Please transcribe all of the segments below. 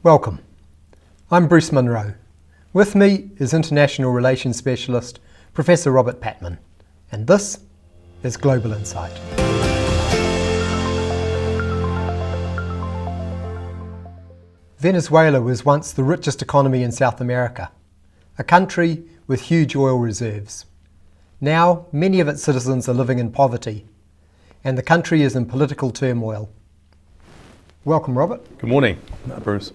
Welcome. I'm Bruce Munro. With me is International Relations Specialist Professor Robert Patman, and this is Global Insight. Venezuela was once the richest economy in South America, a country with huge oil reserves. Now, many of its citizens are living in poverty, and the country is in political turmoil. Welcome, Robert. Good morning, Bruce.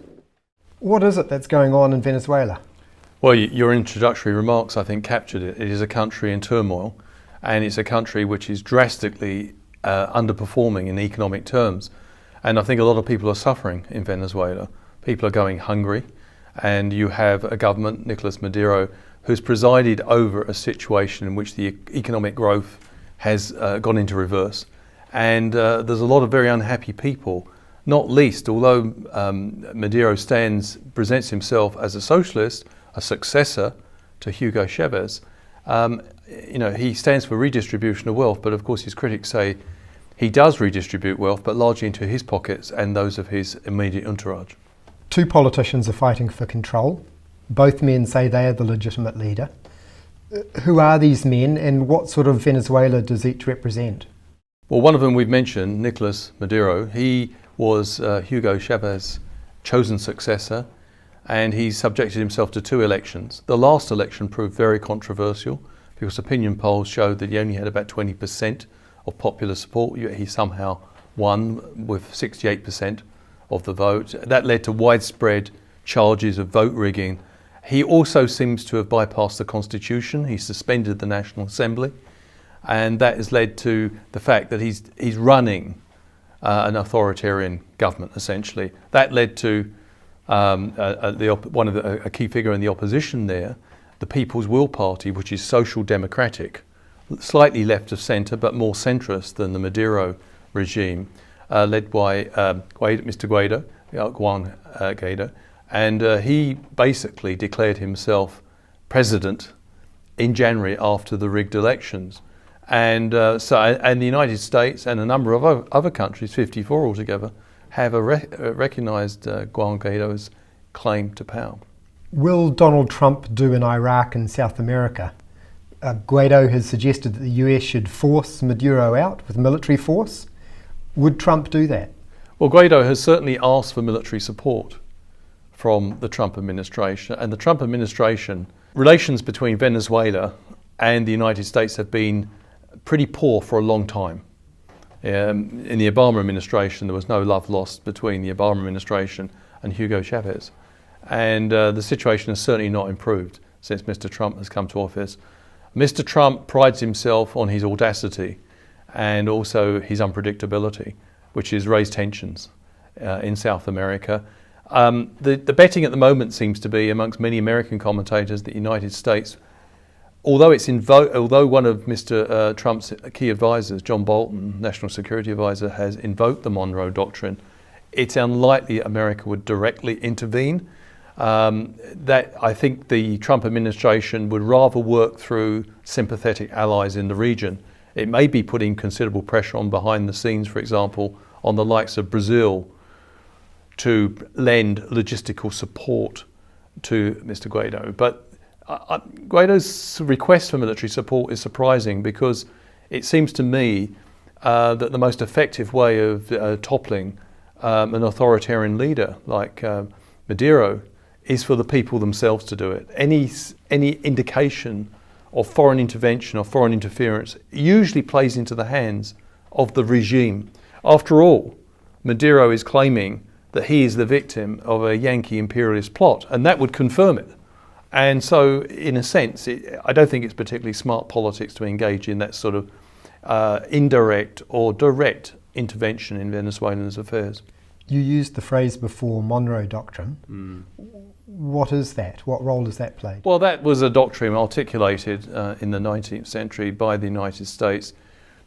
What is it that's going on in Venezuela? Well, your introductory remarks, I think, captured it. It is a country in turmoil, and it's a country which is drastically underperforming in economic terms. And I think a lot of people are suffering in Venezuela. People are going hungry, and you have a government, Nicolas Maduro, who's presided over a situation in which the economic growth has gone into reverse. And there's a lot of very unhappy people. Not least, although Maduro presents himself as a socialist, a successor to Hugo Chavez, he stands for redistribution of wealth, but of course his critics say he does redistribute wealth, but largely into his pockets and those of his immediate entourage. Two politicians are fighting for control. Both men say they are the legitimate leader. Who are these men, and what sort of Venezuela does each represent? Well, one of them we've mentioned, Nicolas Maduro. He was Hugo Chavez's chosen successor, and he subjected himself to two elections. The last election proved very controversial because opinion polls showed that he only had about 20% of popular support, yet he somehow won with 68% of the vote. That led to widespread charges of vote rigging. He also seems to have bypassed the constitution. He suspended the National Assembly, and that has led to the fact that he's running an authoritarian government, essentially. That led to a key figure in the opposition there, the People's Will Party, which is social democratic, slightly left of centre, but more centrist than the Maduro regime, led by Mr. Juan Guaido. And he basically declared himself president in January after the rigged elections. And the United States and a number of other countries, 54 altogether, have recognised Juan Guaido's claim to power. Will Donald Trump do in Iraq and South America? Guaido has suggested that the US should force Maduro out with military force. Would Trump do that? Well, Guaido has certainly asked for military support from the Trump administration. And the Trump administration, relations between Venezuela and the United States have been pretty poor for a long time. In the Obama administration, there was no love lost between the Obama administration and Hugo Chavez. And the situation has certainly not improved since Mr. Trump has come to office. Mr. Trump prides himself on his audacity and also his unpredictability, which has raised tensions in South America. The betting at the moment seems to be amongst many American commentators that the United States, although one of Mr. Trump's key advisors, John Bolton, National Security Advisor, has invoked the Munro Doctrine, it's unlikely America would directly intervene. That I think the Trump administration would rather work through sympathetic allies in the region. It may be putting considerable pressure on behind the scenes, for example, on the likes of Brazil to lend logistical support to Mr. Guaido. But Guaido's request for military support is surprising because it seems to me that the most effective way of toppling an authoritarian leader like Maduro is for the people themselves to do it. Any indication of foreign intervention or foreign interference usually plays into the hands of the regime. After all, Maduro is claiming that he is the victim of a Yankee imperialist plot, and that would confirm it. And so, in a sense, I don't think it's particularly smart politics to engage in that sort of indirect or direct intervention in Venezuelan's affairs. You used the phrase before, Munro Doctrine. What is that? What role does that play? Well, that was a doctrine articulated in the 19th century by the United States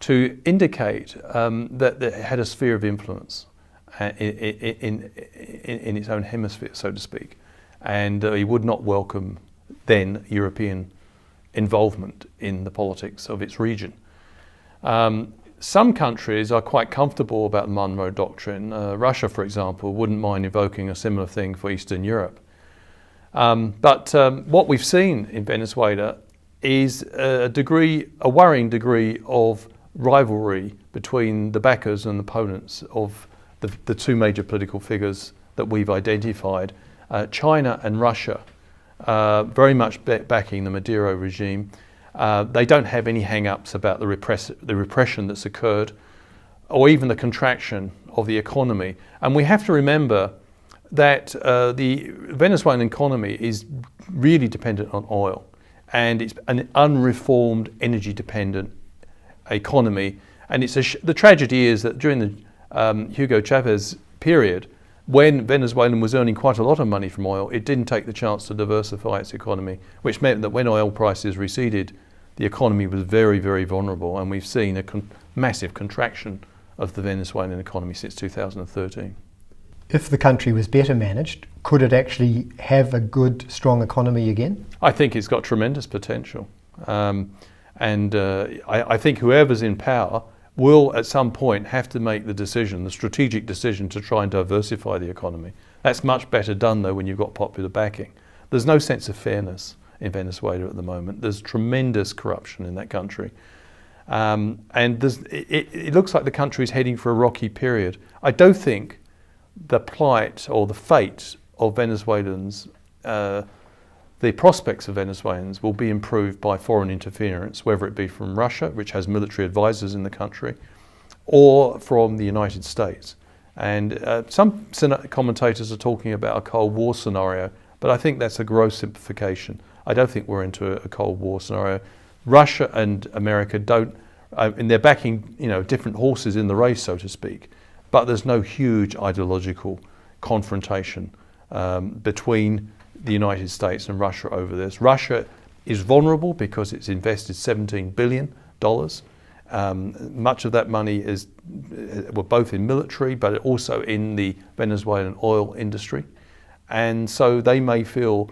to indicate that it had a sphere of influence in its own hemisphere, so to speak. And he would not welcome then European involvement in the politics of its region. some countries are quite comfortable about the Munro doctrine. Russia, for example, wouldn't mind invoking a similar thing for Eastern Europe. But what we've seen in Venezuela is a worrying degree of rivalry between the backers and opponents of the two major political figures that we've identified, China and Russia, very much backing the Maduro regime. They don't have any hang-ups about the repression that's occurred, or even the contraction of the economy. And we have to remember that the Venezuelan economy is really dependent on oil, and it's an unreformed, energy-dependent economy. And the tragedy is that during the Hugo Chavez period, when Venezuela was earning quite a lot of money from oil, it didn't take the chance to diversify its economy, which meant that when oil prices receded, the economy was very, very vulnerable. And we've seen a massive contraction of the Venezuelan economy since 2013. If the country was better managed, could it actually have a good, strong economy again? I think it's got tremendous potential. I think whoever's in power will at some point have to make the strategic decision to try and diversify the economy. That's much better done though when you've got popular backing. There's no sense of fairness in Venezuela at the moment. There's tremendous corruption in that country. And it looks like the country is heading for a rocky period. I don't think the plight or the fate of Venezuelans, the prospects of Venezuelans will be improved by foreign interference, whether it be from Russia, which has military advisors in the country, or from the United States. And some commentators are talking about a Cold War scenario, but I think that's a gross simplification. I don't think we're into a Cold War scenario. Russia and America don't, and they're backing, different horses in the race, so to speak, but there's no huge ideological confrontation between the United States and Russia over this. Russia is vulnerable because it's invested $17 billion. Much of that money is both in military, but also in the Venezuelan oil industry. And so they may feel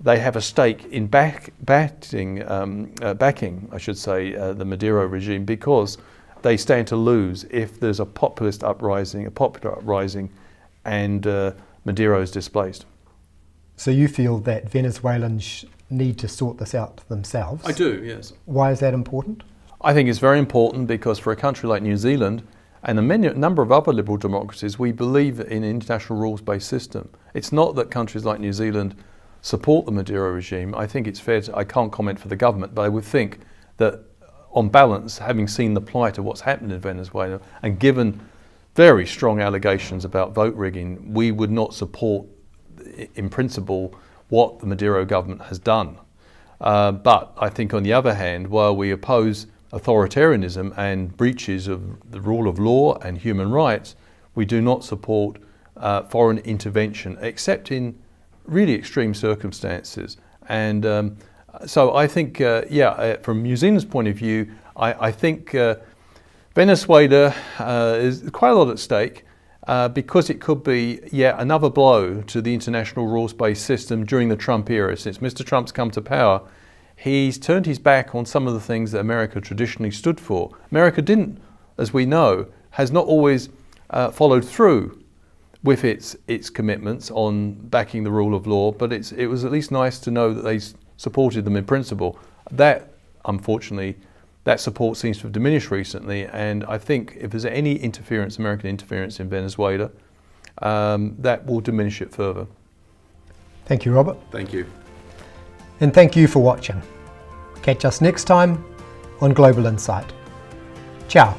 they have a stake in backing, I should say, the Maduro regime, because they stand to lose if there's a popular uprising, and Maduro is displaced. So you feel that Venezuelans need to sort this out themselves? I do, yes. Why is that important? I think it's very important because for a country like New Zealand and a number of other liberal democracies, we believe in an international rules-based system. It's not that countries like New Zealand support the Maduro regime. I think it's fair I can't comment for the government, but I would think that on balance, having seen the plight of what's happened in Venezuela and given very strong allegations about vote rigging, we would not support in principle what the Maduro government has done. But I think on the other hand, while we oppose authoritarianism and breaches of the rule of law and human rights, we do not support foreign intervention except in really extreme circumstances. And so I think, from New Zealand's point of view, I think Venezuela is quite a lot at stake. Because it could be yet another blow to the international rules-based system during the Trump era. Since Mr. Trump's come to power, he's turned his back on some of the things that America traditionally stood for. America didn't, as we know, has not always followed through with its commitments on backing the rule of law, but it was at least nice to know that they supported them in principle. That, unfortunately, that support seems to have diminished recently, and I think if there's any American interference in Venezuela, that will diminish it further. Thank you, Robert. Thank you. And thank you for watching. Catch us next time on Global Insight. Ciao.